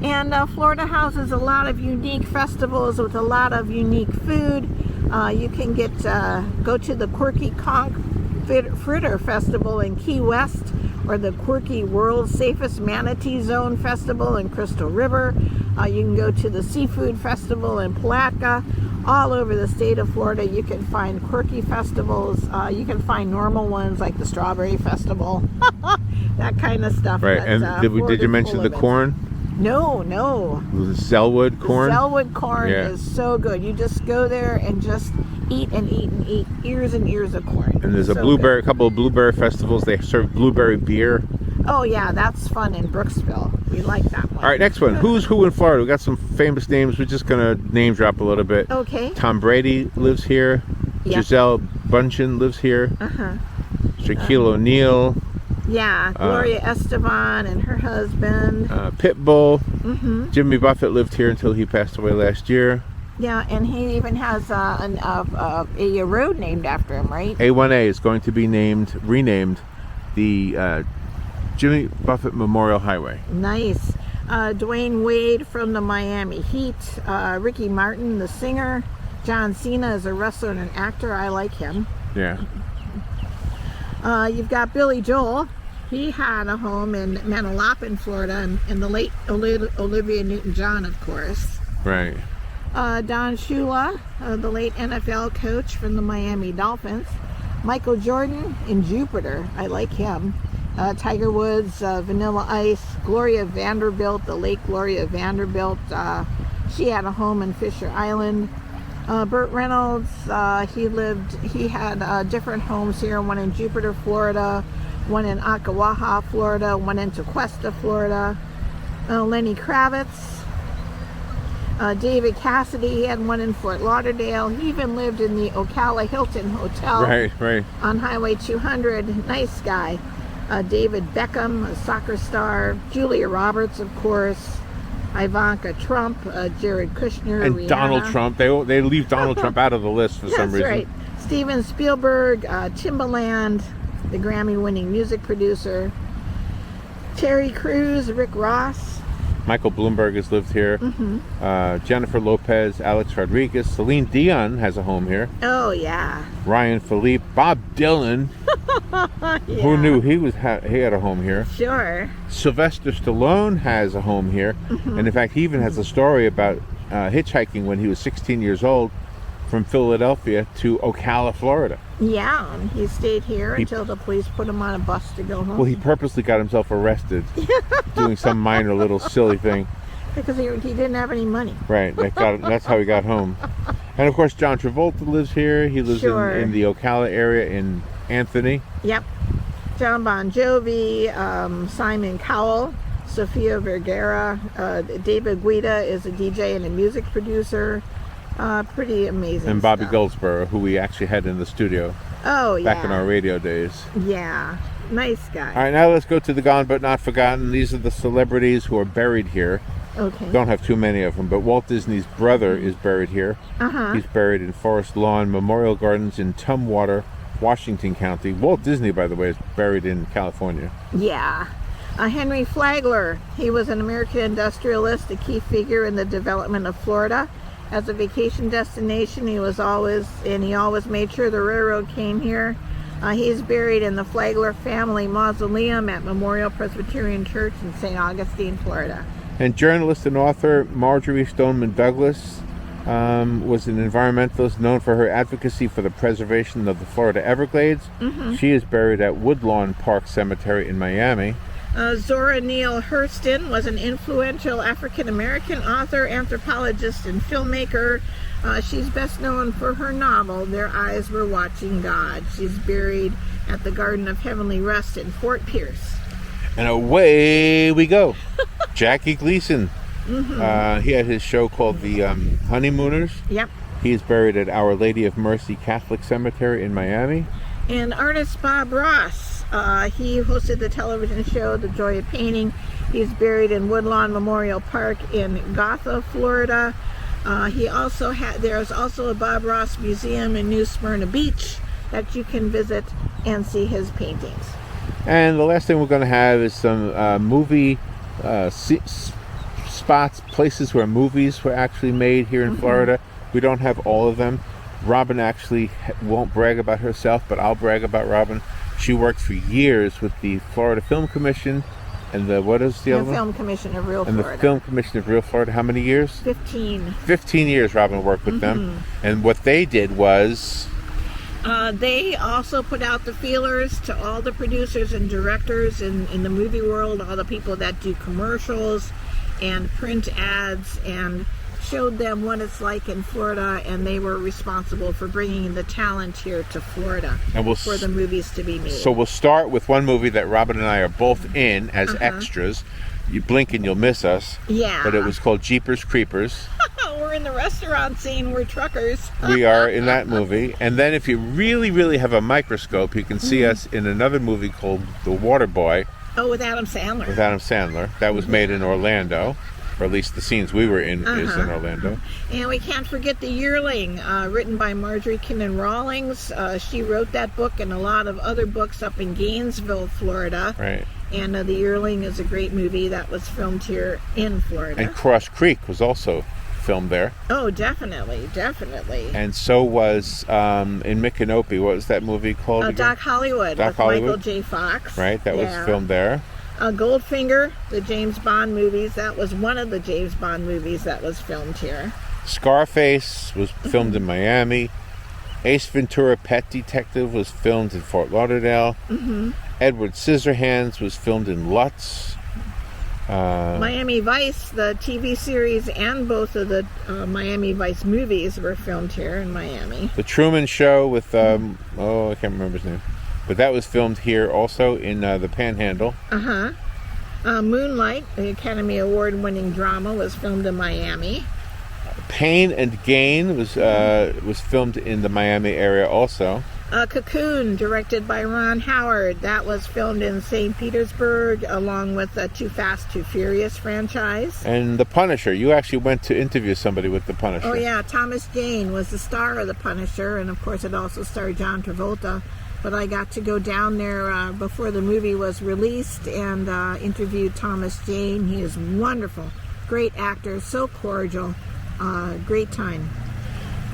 And Florida houses a lot of unique festivals with a lot of unique food. You can go to the Quirky Conch Fritter Festival in Key West, or the Quirky World's Safest Manatee Zone Festival in Crystal River. You can go to the Seafood Festival in Palatka. All over the state of Florida, you can find quirky festivals. You can find normal ones like the Strawberry Festival, that kind of stuff. Right, but, and did you mention the corn? No. The Selwood corn? The Selwood corn is so good. You just go there and just eat and eat and eat ears and ears of corn. And there's a couple of blueberry festivals. They serve blueberry beer. Oh yeah, that's fun in Brooksville. We like that one. All right, next one. Who's who in Florida? We got some famous names. We're just gonna name drop a little bit. Okay. Tom Brady lives here. Yep. Giselle Bundchen lives here. Shaquille O'Neal. Yeah, Gloria Estefan and her husband. Pitbull. Jimmy Buffett lived here until he passed away last year. Yeah, and he even has a road named after him, right? A1A is going to be renamed the Jimmy Buffett Memorial Highway. Nice. Dwayne Wade from the Miami Heat. Ricky Martin, the singer. John Cena is a wrestler and an actor. I like him. Yeah. You've got Billy Joel. He had a home in Manalapan, Florida, and the late Olivia Newton-John, of course. Right. Don Shula, the late NFL coach from the Miami Dolphins. Michael Jordan in Jupiter. I like him. Tiger Woods, Vanilla Ice. Gloria Vanderbilt, the late Gloria Vanderbilt. She had a home in Fisher Island. Burt Reynolds, he had different homes here, one in Jupiter, Florida, one in Ocklawaha, Florida, one in Tequesta, Florida. Lenny Kravitz, David Cassidy, he had one in Fort Lauderdale. He even lived in the Ocala Hilton Hotel Right. on Highway 200. Nice guy. David Beckham, a soccer star. Julia Roberts, of course. Ivanka Trump, Jared Kushner, And Rihanna. Donald Trump. They leave Donald Trump out of the list for some reason. That's right. Steven Spielberg, Timbaland, the Grammy-winning music producer. Terry Crews, Rick Ross. Michael Bloomberg has lived here. Jennifer Lopez, Alex Rodriguez. Celine Dion has a home here. Oh, yeah. Ryan Philippe. Bob Dylan. Yeah. Who knew he had a home here? Sure. Sylvester Stallone has a home here. And in fact, he even has a story about hitchhiking when he was 16 years old from Philadelphia to Ocala, Florida. Yeah, and he stayed here until the police put him on a bus to go home. Well, he purposely got himself arrested doing some minor little silly thing. Because he didn't have any money. Right, that's how he got home. And of course, John Travolta lives here. He lives in the Ocala area in Anthony. Yep. John Bon Jovi, Simon Cowell, Sofia Vergara. David Guida is a DJ and a music producer. Pretty amazing And Bobby stuff. Goldsboro, who we actually had in the studio Oh, yeah. back in our radio days. Yeah. Nice guy. All right, now let's go to the Gone But Not Forgotten. These are the celebrities who are buried here. Okay. Don't have too many of them, but Walt Disney's brother is buried here. Uh-huh. He's buried in Forest Lawn Memorial Gardens in Tumwater, Washington County. Walt Disney, by the way, is buried in California. Yeah. Henry Flagler. He was an American industrialist, a key figure in the development of Florida. As a vacation destination, he always made sure the railroad came here. He's buried in the Flagler family mausoleum at Memorial Presbyterian Church in St. Augustine, Florida. And journalist and author Marjorie Stoneman Douglas was an environmentalist known for her advocacy for the preservation of the Florida Everglades. Mm-hmm. She is buried at Woodlawn Park Cemetery in Miami. Zora Neale Hurston was an influential African-American author, anthropologist, and filmmaker. She's best known for her novel, Their Eyes Were Watching God. She's buried at the Garden of Heavenly Rest in Fort Pierce. And away we go. Jackie Gleason. Mm-hmm. He had his show called The Honeymooners. Yep. He is buried at Our Lady of Mercy Catholic Cemetery in Miami. And artist Bob Ross. He hosted the television show The Joy of Painting. He's buried in Woodlawn Memorial Park in Gotha, Florida. There's also a Bob Ross Museum in New Smyrna Beach that you can visit and see his paintings. And the last thing we're going to have is some movie spots, places where movies were actually made here in Florida. We don't have all of them. Robin actually won't brag about herself, but I'll brag about Robin. She worked for years with the Florida Film Commission and the other one? Film Commission of Real And Florida. the Film Commission of Real Florida. How many years? 15. 15 years Robin worked with them. And what they did was... They also put out the feelers to all the producers and directors in the movie world, all the people that do commercials and print ads, and showed them what it's like in Florida, and they were responsible for bringing the talent here to Florida for the movies to be made. So we'll start with one movie that Robin and I are both in as extras. You blink and you'll miss us. Yeah. But it was called Jeepers Creepers. We're in the restaurant scene. We're truckers. We are in that movie. And then if you really, really have a microscope, you can see us in another movie called The Water Boy. Oh, with Adam Sandler. With Adam Sandler. That was made in Orlando. Or at least the scenes we were in is in Orlando. And we can't forget The Yearling, written by Marjorie Kinnan Rawlings. She wrote that book and a lot of other books up in Gainesville, Florida. Right. And The Yearling is a great movie that was filmed here in Florida. And Cross Creek was also filmed there. Oh, definitely, definitely. And so was in Micanopy. What was that movie called again? Doc Hollywood with Michael J. Fox. Right, that was filmed there. Goldfinger, the James Bond movies. That was one of the James Bond movies that was filmed here. Scarface was filmed in Miami. Ace Ventura, Pet Detective, was filmed in Fort Lauderdale. Edward Scissorhands was filmed in Lutz. Miami Vice, the TV series, and both of the Miami Vice movies were filmed here in Miami. The Truman Show with, I can't remember his name. But that was filmed here also in the Panhandle. Moonlight, the Academy Award-winning drama, was filmed in Miami. Pain and Gain was filmed in the Miami area also. Cocoon, directed by Ron Howard, that was filmed in St. Petersburg, along with the Too Fast, Too Furious franchise. And The Punisher. You actually went to interview somebody with The Punisher. Oh yeah, Thomas Jane was the star of The Punisher, and of course it also starred John Travolta. But I got to go down there before the movie was released and interviewed Thomas Jane. He is wonderful. Great actor, so cordial. Great time.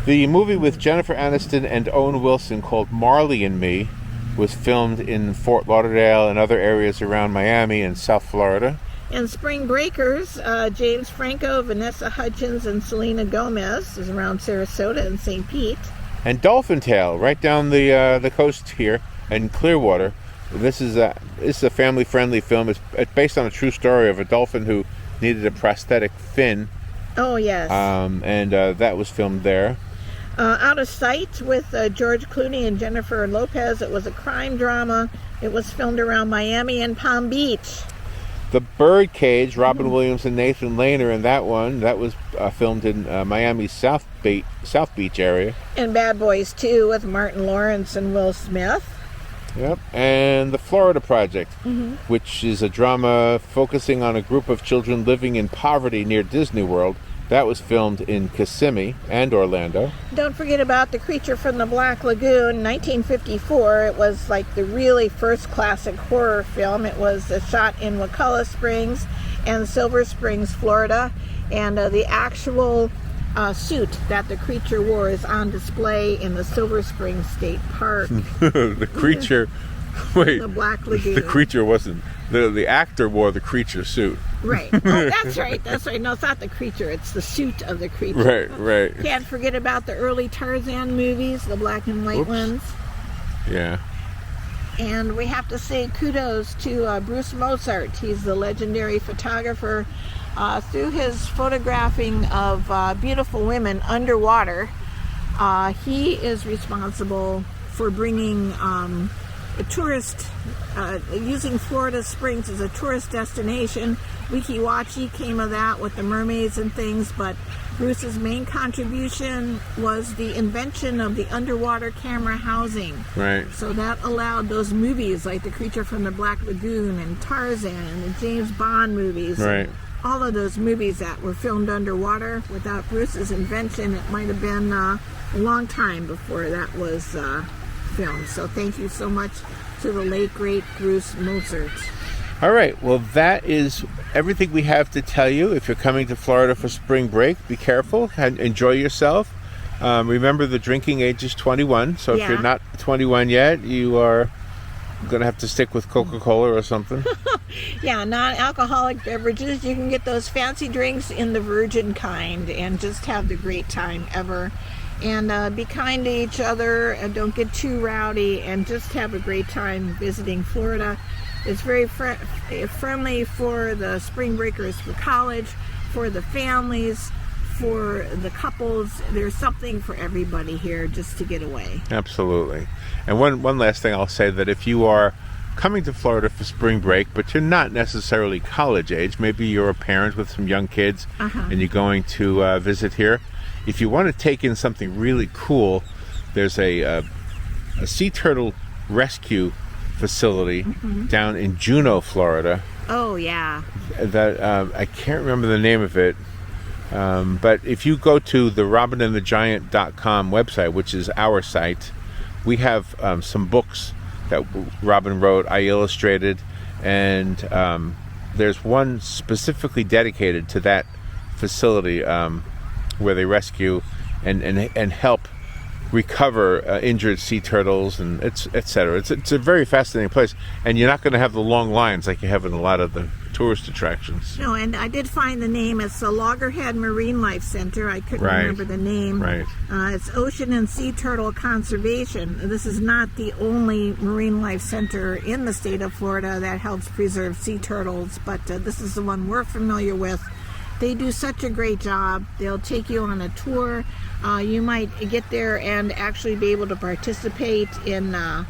The movie with Jennifer Aniston and Owen Wilson called Marley and Me was filmed in Fort Lauderdale and other areas around Miami and South Florida. And Spring Breakers, James Franco, Vanessa Hudgens, and Selena Gomez is around Sarasota and St. Pete. And Dolphin Tale, right down the coast here in Clearwater. This is a family-friendly film. It's based on a true story of a dolphin who needed a prosthetic fin. Oh, yes. And that was filmed there. Out of Sight with George Clooney and Jennifer Lopez. It was a crime drama. It was filmed around Miami and Palm Beach. The Birdcage, Robin Williams and Nathan Lane are in that one. That was filmed in Miami's South Beach area. And Bad Boys 2 with Martin Lawrence and Will Smith. Yep. And The Florida Project, which is a drama focusing on a group of children living in poverty near Disney World. That was filmed in Kissimmee and Orlando. Don't forget about The Creature from the Black Lagoon, 1954. It was like the really first classic horror film. It was shot in Wakulla Springs and Silver Springs, Florida. And the actual suit that the creature wore is on display in the Silver Springs State Park. The creature... Wait. The Black Lagoon. The creature wasn't... The actor wore the creature suit. Right. Oh, that's right. That's right. No, it's not the creature. It's the suit of the creature. Right. Can't forget about the early Tarzan movies, the black and white ones. Yeah. And we have to say kudos to Bruce Mozart. He's the legendary photographer. Through his photographing of beautiful women underwater, he is responsible for bringing a tourist, using Florida Springs as a tourist destination. Weeki Wachee came of that with the mermaids and things, but Bruce's main contribution was the invention of the underwater camera housing. Right. So that allowed those movies like The Creature from the Black Lagoon and Tarzan and the James Bond movies. Right. All of those movies that were filmed underwater. Without Bruce's invention, it might have been a long time before that was filmed. So thank you so much to the late, great Bruce Mozart. All right. Well, that is everything we have to tell you. If you're coming to Florida for spring break, be careful and enjoy yourself. Remember, the drinking age is 21. So if you're not 21 yet, you are going to have to stick with Coca-Cola or something. Yeah, non-alcoholic beverages. You can get those fancy drinks in the virgin kind and just have the great time ever. And be kind to each other and don't get too rowdy and just have a great time visiting Florida. It's very friendly for the spring breakers for college, for the families, for the couples. There's something for everybody here just to get away. Absolutely. And one last thing I'll say, that if you are coming to Florida for spring break, but you're not necessarily college age, maybe you're a parent with some young kids and you're going to visit here, if you want to take in something really cool, there's a sea turtle rescue facility down in Juneau, Florida. Oh, yeah. That I can't remember the name of it, but if you go to the robinandthegiant.com website, which is our site, we have some books that Robin wrote, I illustrated, and there's one specifically dedicated to that facility where they rescue and help recover injured sea turtles and etc. It's a very fascinating place, and you're not going to have the long lines like you have in a lot of the tourist attractions. No, and I did find the name. It's the Loggerhead Marine Life Center. I couldn't remember the name. Right. It's Ocean and Sea Turtle Conservation. This is not the only marine life center in the state of Florida that helps preserve sea turtles, but this is the one we're familiar with. They do such a great job. They'll take you on a tour. You might get there and actually be able to participate in the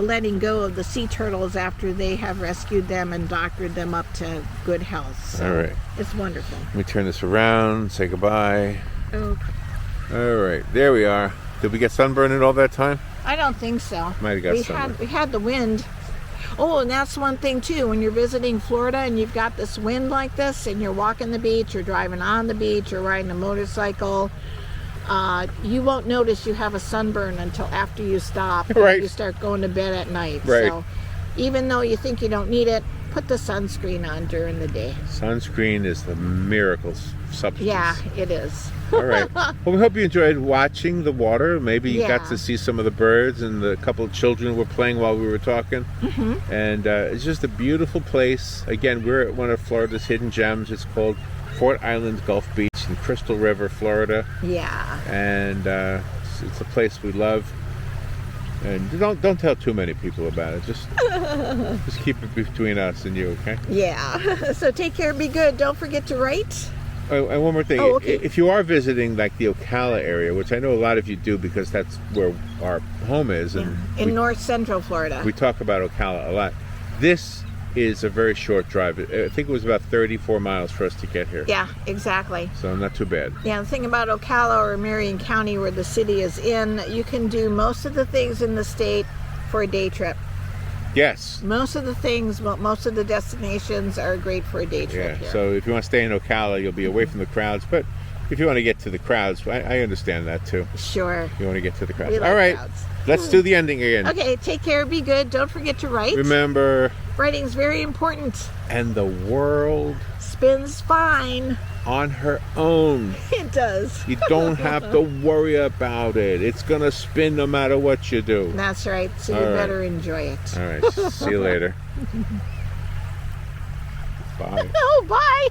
letting go of the sea turtles after they have rescued them and doctored them up to good health. So all right. It's wonderful. Let me turn this around, say goodbye. Okay. All right, there we are. Did we get sunburned in all that time? I don't think so. Might have got sunburned. We had the wind. Oh, and that's one thing too. When you're visiting Florida and you've got this wind like this and you're walking the beach or driving on the beach or riding a motorcycle, you won't notice you have a sunburn until after you stop and you start going to bed at night. Right. So even though you think you don't need it, put the sunscreen on during the day. Sunscreen is the miracle substance. Yeah, it is. All right. Well, we hope you enjoyed watching the water. Maybe you got Yeah. to see some of the birds, and the couple of children were playing while we were talking. And it's just a beautiful place. Again, we're at one of Florida's hidden gems. It's called Fort Island Gulf Beach in Crystal River, Florida. Yeah. And it's a place we love. And don't tell too many people about it. Just keep it between us and you, okay? Yeah. So take care, be good. Don't forget to write. Oh, and one more thing. Oh, okay. If you are visiting like the Ocala area, which I know a lot of you do because that's where our home is, and In north central Florida. we talk about Ocala a lot. This is a very short drive. I think it was about 34 miles for us to get here. Yeah, exactly. So not too bad. Yeah, the thing about Ocala or Marion County, where the city is in, you can do most of the things in the state for a day trip. Yes. Most of the things, well, most of the destinations are great for a day trip here. So if you want to stay in Ocala, you'll be away from the crowds. But if you want to get to the crowds, I understand that too. Sure. You want to get to the crowds. We like All right. crowds. Let's do the ending again. Okay, take care, be good. Don't forget to write. Remember, Writing's very important. and the world Spins fine. on her own. It does. You don't have to worry about it. It's going to spin no matter what you do. That's right. So you All right. better enjoy it. All right. See you later. Bye. Oh, bye.